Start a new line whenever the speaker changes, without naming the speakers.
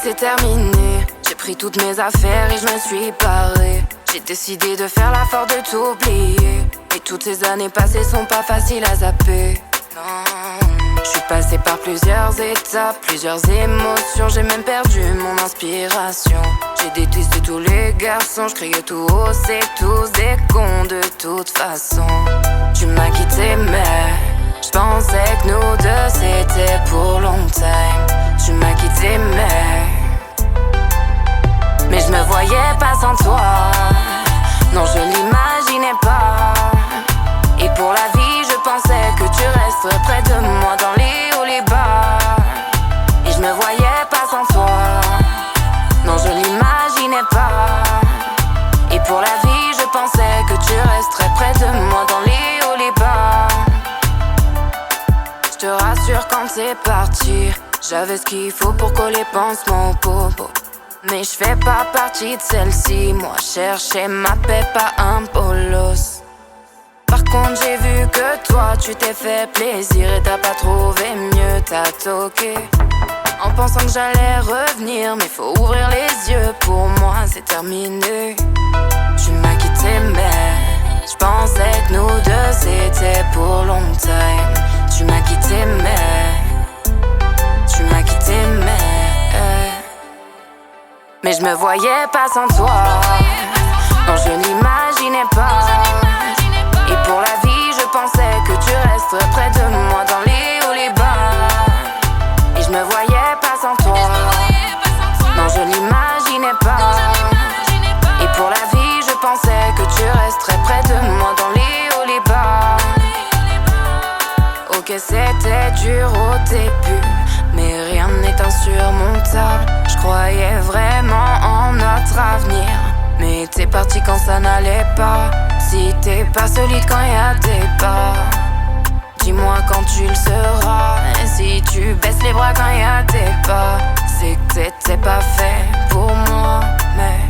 c'est terminé. J'ai pris toutes mes affaires et je me suis barré. J'ai décidé de faire l'effort de t'oublier. Et toutes ces années passées sont pas faciles à zapper. Non. Je suis passé par plusieurs étapes, plusieurs émotions. J'ai même perdu mon inspiration. J'ai détesté tous les garçons. Je criais tout haut, c'est tous des cons de toute façon. Tu m'as quitté mais je pensais que nous deux c'était pour longtemps. Tu m'as quitté mais je me voyais pas sans toi. Non, je l'imaginais pas. Et pour la vie je pensais que tu resterais près de moi dans les hauts, les bas. Et je me voyais pas sans toi. Non, je l'imaginais pas. Et pour la vie je pensais que tu resterais près de moi dans les hauts, les bas. Je te rassure quand c'est parti, j'avais ce qu'il faut pour coller pansement au popo. Mais je fais pas partie de celle-ci. Moi chercher ma paix, pas un bolos. Par contre j'ai vu que toi tu t'es fait plaisir et t'as pas trouvé mieux, t'as toqué en pensant que j'allais revenir. Mais faut ouvrir les yeux, pour moi c'est terminé. Tu m'as quitté mais je pensais que nous deux c'était pour longtemps. Tu m'as quitté mais je me voyais pas sans toi. Non, je l'imaginais pas. Et pour la vie je pensais que tu resterais près de moi dans les hauts, les bas. Et je me voyais pas sans toi. Non, je l'imaginais pas. Et pour la vie je pensais que tu resterais près de moi dans les hauts, les bas. Ok, c'était dur au début, mais rien n'est insurmontable. Je croyais vraiment en notre avenir, mais t'es parti quand ça n'allait pas. Si t'es pas solide quand y'a des bas, dis-moi quand tu le seras. Et si tu baisses les bras quand y'a des bas, c'est que t'étais pas fait pour moi. Mais